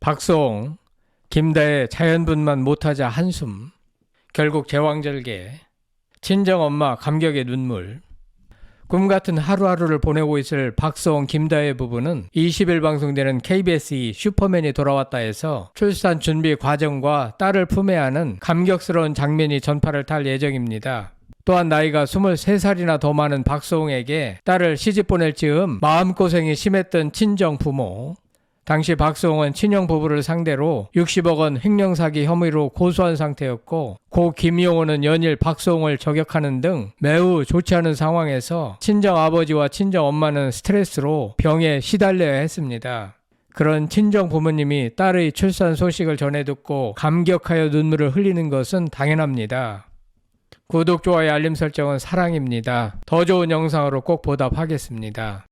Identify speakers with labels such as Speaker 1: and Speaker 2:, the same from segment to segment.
Speaker 1: 박소홍, 김다혜 자연분만 못하자 한숨, 결국 제왕절개, 친정엄마 감격의 눈물. 꿈같은 하루하루를 보내고 있을 박소홍, 김다혜 부부는 20일 방송되는 KBS2 슈퍼맨이 돌아왔다에서 출산 준비 과정과 딸을 품에 안은 감격스러운 장면이 전파를 탈 예정입니다. 또한 나이가 23살이나 더 많은 박소홍에게 딸을 시집 보낼 즈음 마음고생이 심했던 친정 부모. 당시 박소홍은 친형 부부를 상대로 60억 원 횡령사기 혐의로 고소한 상태였고, 고 김용호는 연일 박소홍을 저격하는 등 매우 좋지 않은 상황에서 친정 아버지와 친정 엄마는 스트레스로 병에 시달려야 했습니다. 그런 친정 부모님이 딸의 출산 소식을 전해 듣고 감격하여 눈물을 흘리는 것은 당연합니다. 구독, 좋아요, 알림 설정은 사랑입니다. 더 좋은 영상으로 꼭 보답하겠습니다.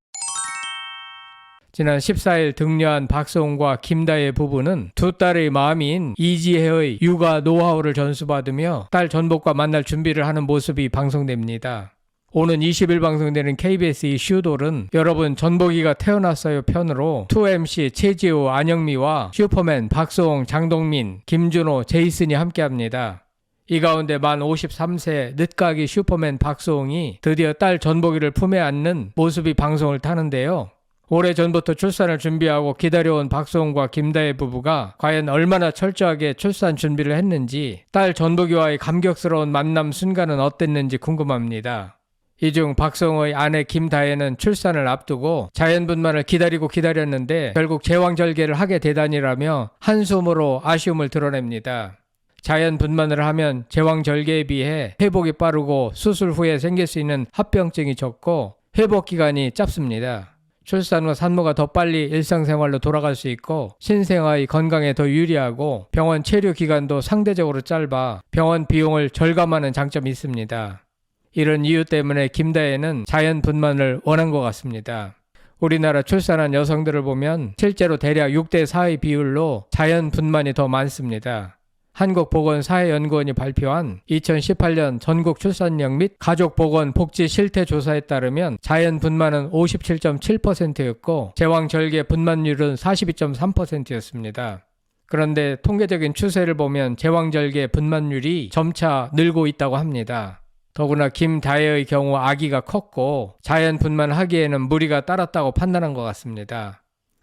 Speaker 1: 지난 14일 등려한 박소홍과 김다혜 부부는 두 딸의 마미인 이지혜의 육아 노하우를 전수받으며 딸 전복과 만날 준비를 하는 모습이 방송됩니다. 오는 20일 방송되는 KBS2 슈돌은 여러분 전복이가 태어났어요 편으로 2MC 최지우, 안영미와 슈퍼맨 박소홍, 장동민, 김준호, 제이슨이 함께합니다. 이 가운데 만 53세 늦가기 슈퍼맨 박소홍이 드디어 딸 전복이를 품에 안는 모습이 방송을 타는데요. 오래전부터 출산을 준비하고 기다려온 박소홍과 김다혜 부부가 과연 얼마나 철저하게 출산 준비를 했는지, 딸 전복이와의 감격스러운 만남 순간은 어땠는지 궁금합니다. 이 중 박소홍의 아내 김다혜는 출산을 앞두고 자연분만을 기다렸는데 결국 제왕절개를 하게 되다니라며 한숨으로 아쉬움을 드러냅니다. 자연분만을 하면 제왕절개에 비해 회복이 빠르고 수술 후에 생길 수 있는 합병증이 적고 회복기간이 짧습니다. 출산 후 산모가 더 빨리 일상생활로 돌아갈 수 있고 신생아의 건강에 더 유리하고 병원 체류 기간도 상대적으로 짧아 병원 비용을 절감하는 장점이 있습니다. 이런 이유 때문에 김다혜는 자연분만을 원한 것 같습니다. 우리나라 출산한 여성들을 보면 실제로 대략 6대4의 비율로 자연분만이 더 많습니다. 한국보건사회연구원이 발표한 2018년 전국 출산력 및 가족보건복지 실태조사에 따르면 자연분만은 57.7%였고 제왕절개 분만율은 42.3%였습니다. 그런데 통계적인 추세를 보면 제왕절개 분만율이 점차 늘고 있다고 합니다. 더구나 김다혜의 경우 아기가 컸고 자연분만하기에는 무리가 따랐다고 판단한 것 같습니다.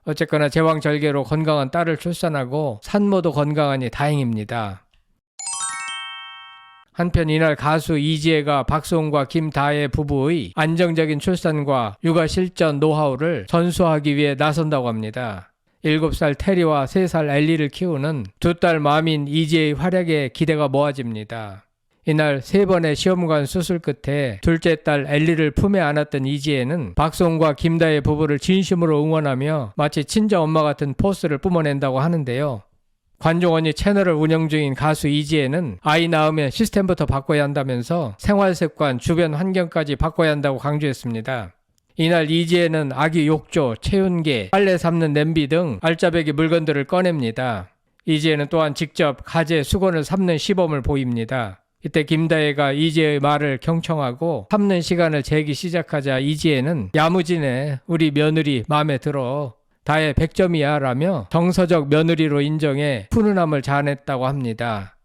Speaker 1: 어쨌거나 제왕절개로 건강한 딸을 출산하고 산모도 건강하니 다행입니다. 한편 이날 가수 이지혜가 박소홍과 김다혜 부부의 안정적인 출산과 육아 실전 노하우를 전수하기 위해 나선다고 합니다. 7살 테리와 3살 엘리를 키우는 두 딸 맘인 이지혜의 활약에 기대가 모아집니다. 이날 3번의 시험관 수술 끝에 둘째 딸 엘리를 품에 안았던 이지혜는 박소홍과 김다혜 부부를 진심으로 응원하며 마치 친정엄마 같은 포스를 뿜어낸다고 하는데요. 관종원이 채널을 운영 중인 가수 이지혜는 아이 낳으면 시스템부터 바꿔야 한다면서 생활습관, 주변 환경까지 바꿔야 한다고 강조했습니다. 이날 이지혜는 아기 욕조, 체온계, 빨래 삶는 냄비 등 알짜배기 물건들을 꺼냅니다. 이지혜는 또한 직접 가재, 수건을 삶는 시범을 보입니다. 이때 김다혜가 이지혜의 말을 경청하고 삶는 시간을 재기 시작하자 이지혜는 야무지네, 우리 며느리 마음에 들어, 다혜 100점이야 라며 정서적 며느리로 인정해 훈훈함을 자아냈다고 합니다.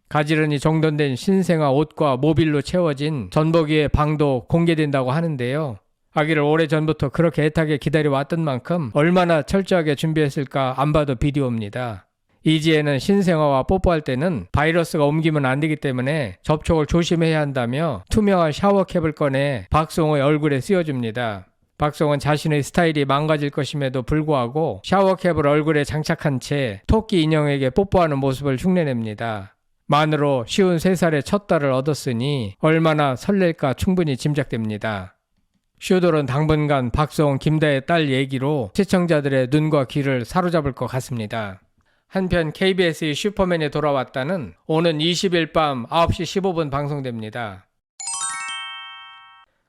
Speaker 1: 가지런히 정돈된 신생아 옷과 모빌로 채워진 전복이의 방도 공개된다고 하는데요. 아기를 오래전부터 그렇게 애타게 기다려왔던 만큼 얼마나 철저하게 준비했을까 안 봐도 비디오입니다. 이지혜는 신생아와 뽀뽀할 때는 바이러스가 옮기면 안 되기 때문에 접촉을 조심해야 한다며 투명한 샤워캡을 꺼내 박소홍의 얼굴에 씌워줍니다. 박소홍은 자신의 스타일이 망가질 것임에도 불구하고 샤워캡을 얼굴에 장착한 채 토끼 인형에게 뽀뽀하는 모습을 흉내냅니다. 만으로 53살의 첫 딸을 얻었으니 얼마나 설렐까 충분히 짐작됩니다. 슈돌은 당분간 박소홍, 김다혜 딸 얘기로 시청자들의 눈과 귀를 사로잡을 것 같습니다. 한편 KBS 슈퍼맨이 돌아왔다는 오는 20일 밤 9시 15분 방송됩니다.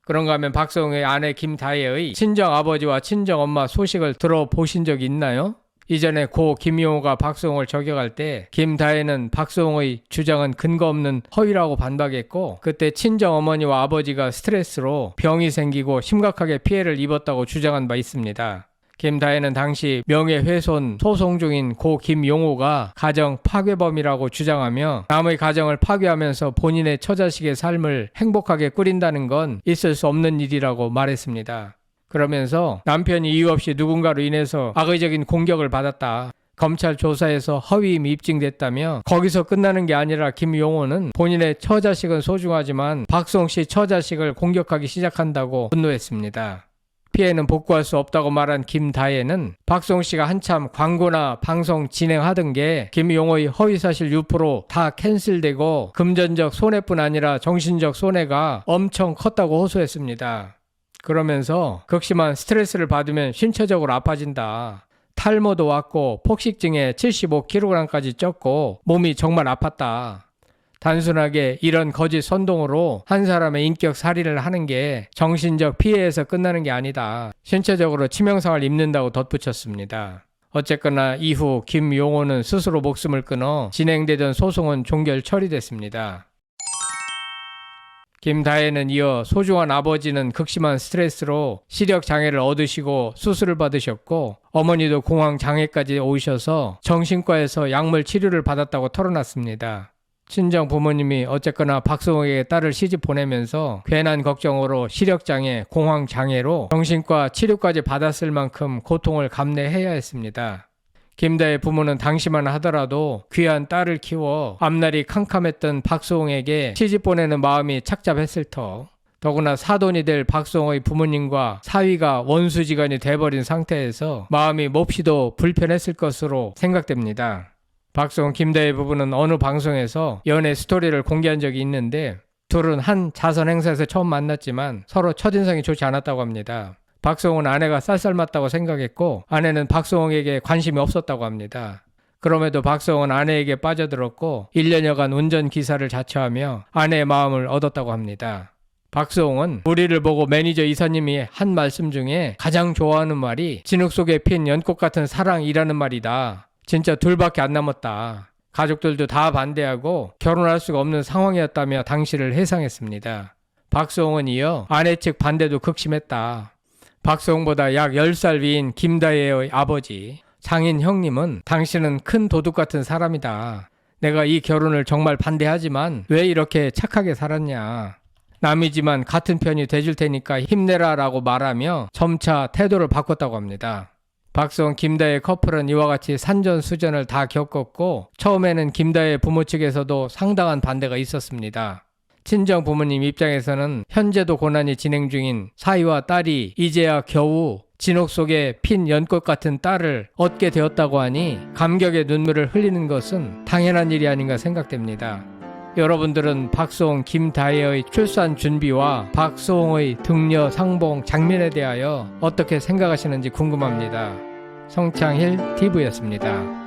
Speaker 1: 그런가 하면 박소홍의 아내 김다혜의 친정아버지와 친정엄마 소식을 들어보신 적 있나요? 이전에 고 김용호가 박소홍을 저격할 때 김다혜는 박소홍의 주장은 근거 없는 허위라고 반박했고, 그때 친정어머니와 아버지가 스트레스로 병이 생기고 심각하게 피해를 입었다고 주장한 바 있습니다. 김다혜는 당시 명예훼손 소송 중인 고 김용호가 가정 파괴범이라고 주장하며 남의 가정을 파괴하면서 본인의 처자식의 삶을 행복하게 꾸린다는 건 있을 수 없는 일이라고 말했습니다. 그러면서 남편이 이유 없이 누군가로 인해서 악의적인 공격을 받았다. 검찰 조사에서 허위임이 입증됐다며 거기서 끝나는 게 아니라 김용호는 본인의 처자식은 소중하지만 박수홍 씨 처자식을 공격하기 시작한다고 분노했습니다. 피해는 복구할 수 없다고 말한 김다혜는 박수홍 씨가 한참 광고나 방송 진행하던 게 김용호의 허위사실 유포로 다 캔슬되고 금전적 손해뿐 아니라 정신적 손해가 엄청 컸다고 호소했습니다. 그러면서 극심한 스트레스를 받으면 신체적으로 아파진다. 탈모도 왔고 폭식증에 75kg까지 쪘고 몸이 정말 아팠다. 단순하게 이런 거짓 선동으로 한 사람의 인격 살인을 하는 게 정신적 피해에서 끝나는 게 아니다. 신체적으로 치명상을 입는다고 덧붙였습니다. 어쨌거나 이후 김용호는 스스로 목숨을 끊어 진행되던 소송은 종결 처리됐습니다. 김다혜는 이어 소중한 아버지는 극심한 스트레스로 시력 장애를 얻으시고 수술을 받으셨고 어머니도 공황 장애까지 오셔서 정신과에서 약물 치료를 받았다고 털어놨습니다. 친정 부모님이 어쨌거나 박수홍에게 딸을 시집 보내면서 괜한 걱정으로 시력 장애, 공황 장애로 정신과 치료까지 받았을 만큼 고통을 감내해야 했습니다. 김다혜 부모는 당시만 하더라도 귀한 딸을 키워 앞날이 캄캄했던 박수홍에게 시집 보내는 마음이 착잡했을 터, 더구나 사돈이 될 박수홍의 부모님과 사위가 원수지간이 돼버린 상태에서 마음이 몹시도 불편했을 것으로 생각됩니다. 박수홍 김다혜 부부는 어느 방송에서 연애 스토리를 공개한 적이 있는데 둘은 한 자선 행사에서 처음 만났지만 서로 첫인상이 좋지 않았다고 합니다. 박수홍은 아내가 쌀쌀맞다고 생각했고 아내는 박수홍에게 관심이 없었다고 합니다. 그럼에도 박수홍은 아내에게 빠져들었고 1년여간 운전기사를 자처하며 아내의 마음을 얻었다고 합니다. 박수홍은 우리를 보고 매니저 이사님이 한 말씀 중에 가장 좋아하는 말이 진흙 속에 핀 연꽃 같은 사랑이라는 말이다. 진짜 둘밖에 안 남았다. 가족들도 다 반대하고 결혼할 수가 없는 상황이었다며 당시를 해상했습니다. 박수홍은 이어 아내 측 반대도 극심했다. 박수홍보다 약 10살 위인 김다혜의 아버지 장인 형님은 당신은 큰 도둑 같은 사람이다. 내가 이 결혼을 정말 반대하지만 왜 이렇게 착하게 살았냐. 남이지만 같은 편이 돼줄 테니까 힘내라 라고 말하며 점차 태도를 바꿨다고 합니다. 박수홍 김다혜 커플은 이와 같이 산전수전을 다 겪었고 처음에는 김다혜 부모 측에서도 상당한 반대가 있었습니다. 친정 부모님 입장에서는 현재도 고난이 진행 중인 사위와 딸이 이제야 겨우 진옥 속에 핀 연꽃 같은 딸을 얻게 되었다고 하니 감격의 눈물을 흘리는 것은 당연한 일이 아닌가 생각됩니다. 여러분들은 박수홍 김다혜의 출산 준비와 박수홍의 등려 상봉 장면에 대하여 어떻게 생각하시는지 궁금합니다. 성창힐 TV였습니다.